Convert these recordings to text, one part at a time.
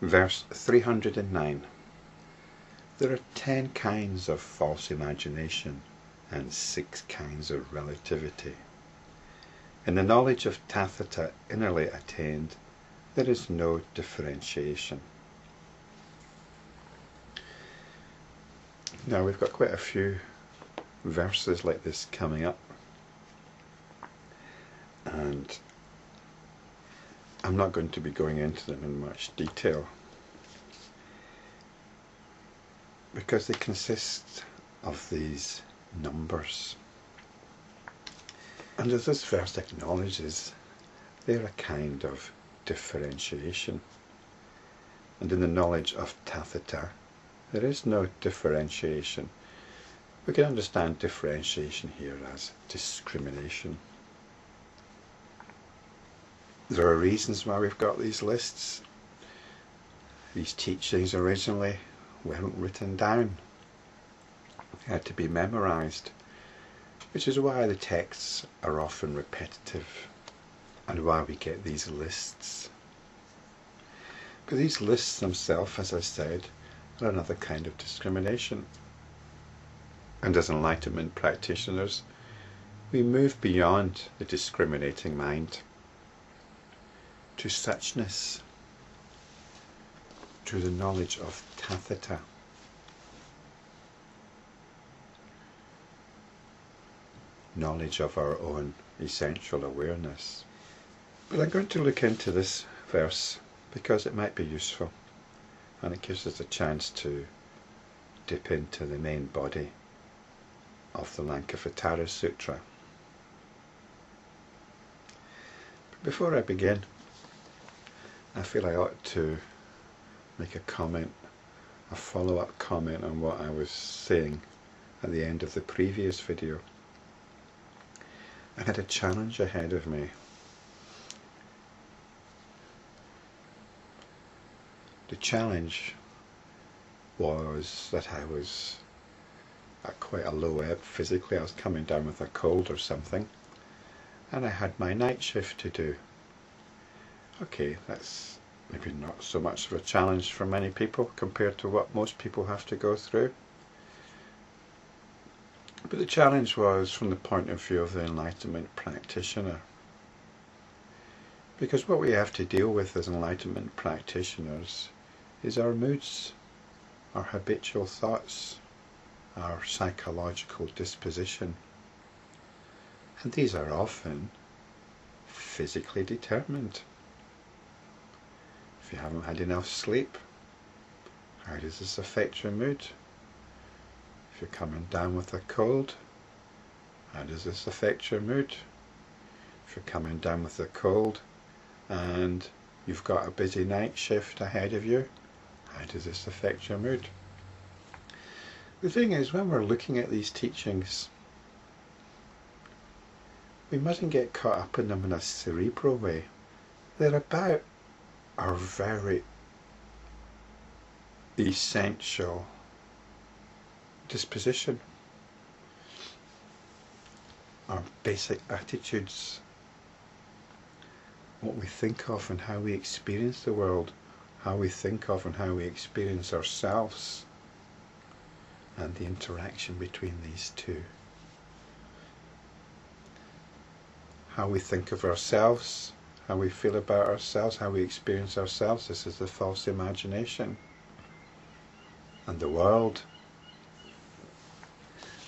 Verse 309. There are 10 kinds of false imagination and 6 kinds of relativity. In the knowledge of Tathata innerly attained, there is no differentiation. Now we've got quite a few verses like this coming up, and I'm not going to be going into them in much detail because they consist of these numbers. And as this verse acknowledges, they're a kind of differentiation. And in the knowledge of Tathata, there is no differentiation. We can understand differentiation here as discrimination. There are reasons why we've got these lists. These teachings originally weren't written down. They had to be memorized, which is why the texts are often repetitive and why we get these lists. But these lists themselves, as I said, are another kind of discrimination. And as enlightenment practitioners, we move beyond the discriminating mind to suchness, to the knowledge of Tathata. Knowledge of our own essential awareness. But I'm going to look into this verse because it might be useful and it gives us a chance to dip into the main body of the Lankavatara Sutra. But before I begin, I feel I ought to make a comment, a follow-up comment on what I was saying at the end of the previous video. I had a challenge ahead of me. The challenge was that I was at quite a low ebb physically. I was coming down with a cold or something, and I had my night shift to do. Okay, that's maybe not so much of a challenge for many people compared to what most people have to go through. But the challenge was from the point of view of the enlightenment practitioner. Because what we have to deal with as enlightenment practitioners is our moods, our habitual thoughts, our psychological disposition. And these are often physically determined. If you haven't had enough sleep, how does this affect your mood? If you're coming down with a cold, how does this affect your mood? If you're coming down with a cold and you've got a busy night shift ahead of you, how does this affect your mood? The thing is, when we're looking at these teachings, we mustn't get caught up in them in a cerebral way. They're about our very essential disposition, our basic attitudes, what we think of and how we experience the world, how we think of and how we experience ourselves, and the interaction between these two. How we think of ourselves, how we feel about ourselves, how we experience ourselves, this is the false imagination. And the world,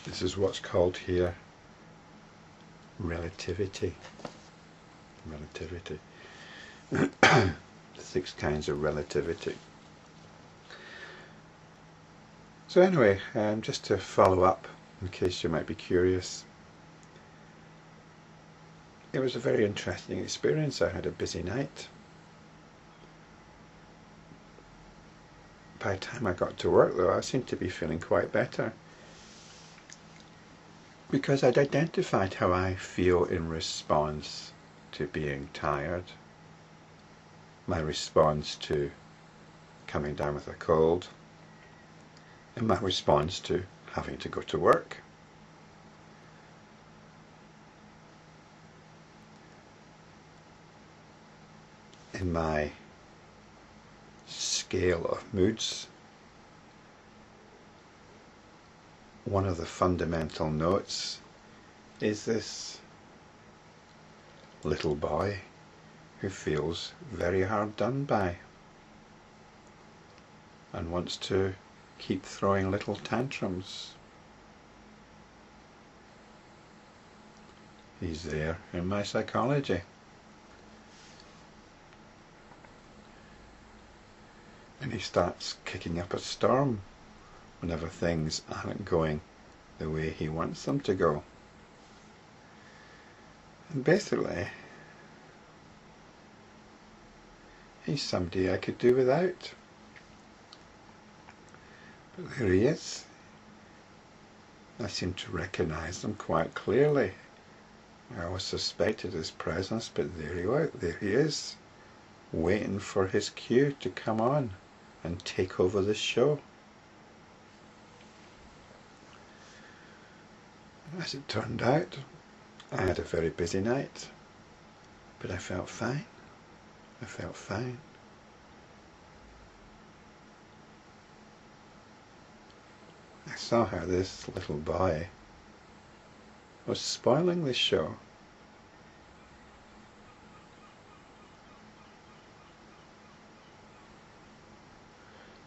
this is what's called here relativity. Relativity. 6 kinds of relativity. So anyway, just to follow up, in case you might be curious, it was a very interesting experience. I had a busy night. By the time I got to work though, I seemed to be feeling quite better, because I'd identified how I feel in response to being tired, my response to coming down with a cold, and my response to having to go to work. In my scale of moods, one of the fundamental notes is this little boy who feels very hard done by and wants to keep throwing little tantrums. He's there in my psychology. And he starts kicking up a storm whenever things aren't going the way he wants them to go. And basically, he's somebody I could do without. But there he is. I seem to recognise him quite clearly. I always suspected his presence, but there he is, waiting for his cue to come on and take over the show. As it turned out, I had a very busy night, but I felt fine. I felt fine. I saw how this little boy was spoiling the show.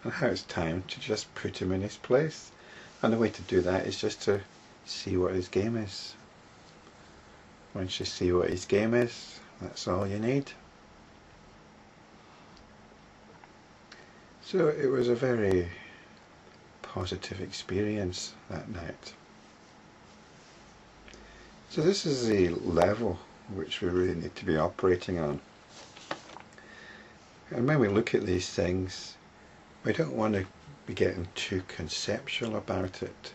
And how it's time to just put him in his place. And the way to do that is just to see what his game is. Once you see what his game is, that's all you need. So it was a very positive experience that night. So this is the level which we really need to be operating on. And when we look at these things, we don't want to be getting too conceptual about it.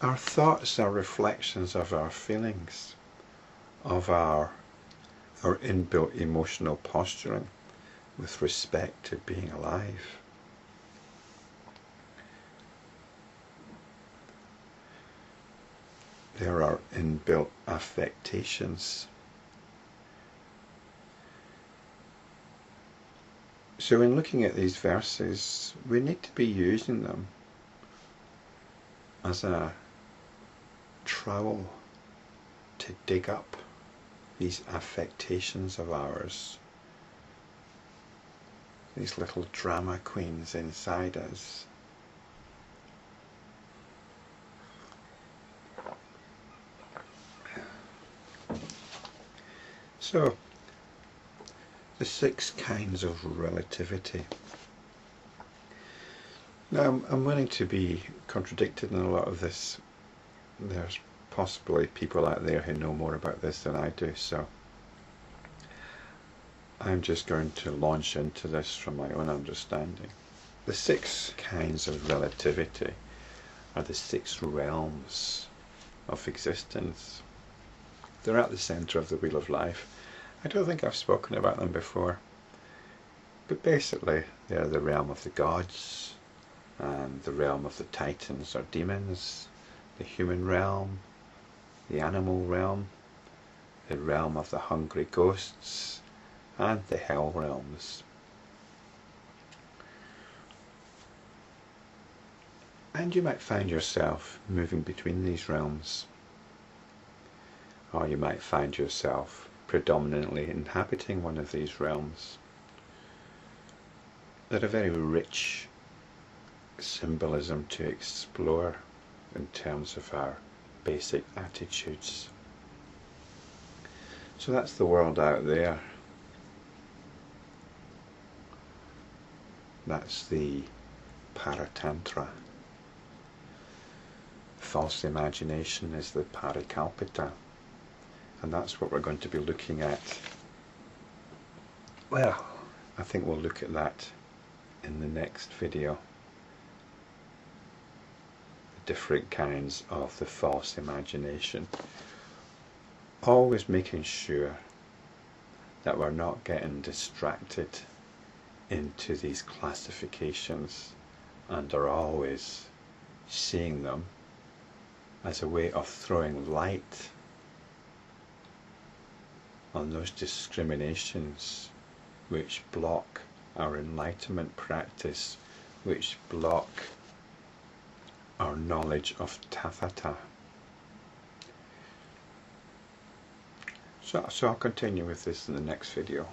Our thoughts are reflections of our feelings, of our inbuilt emotional posturing with respect to being alive. There are inbuilt affectations. So in looking at these verses, we need to be using them as a trowel to dig up these affectations of ours, these little drama queens inside us. So, the 6 kinds of relativity. Now, I'm willing to be contradicted in a lot of this. There's possibly people out there who know more about this than I do, so I'm just going to launch into this from my own understanding. The 6 kinds of relativity are the 6 realms of existence. They're at the centre of the wheel of life. I don't think I've spoken about them before, but basically they're the realm of the gods, and the realm of the titans or demons, the human realm, the animal realm, the realm of the hungry ghosts, and the hell realms. And you might find yourself moving between these realms, or you might find yourself predominantly inhabiting one of these realms. They're a very rich symbolism to explore in terms of our basic attitudes. So that's the world out there. That's the paratantra. False imagination is the parikalpita. And that's what we're going to be looking at. Well, I think we'll look at that in the next video. The different kinds of the false imagination. Always making sure that we're not getting distracted into these classifications, and are always seeing them as a way of throwing light on those discriminations which block our enlightenment practice, which block our knowledge of Tathata. So I'll continue with this in the next video.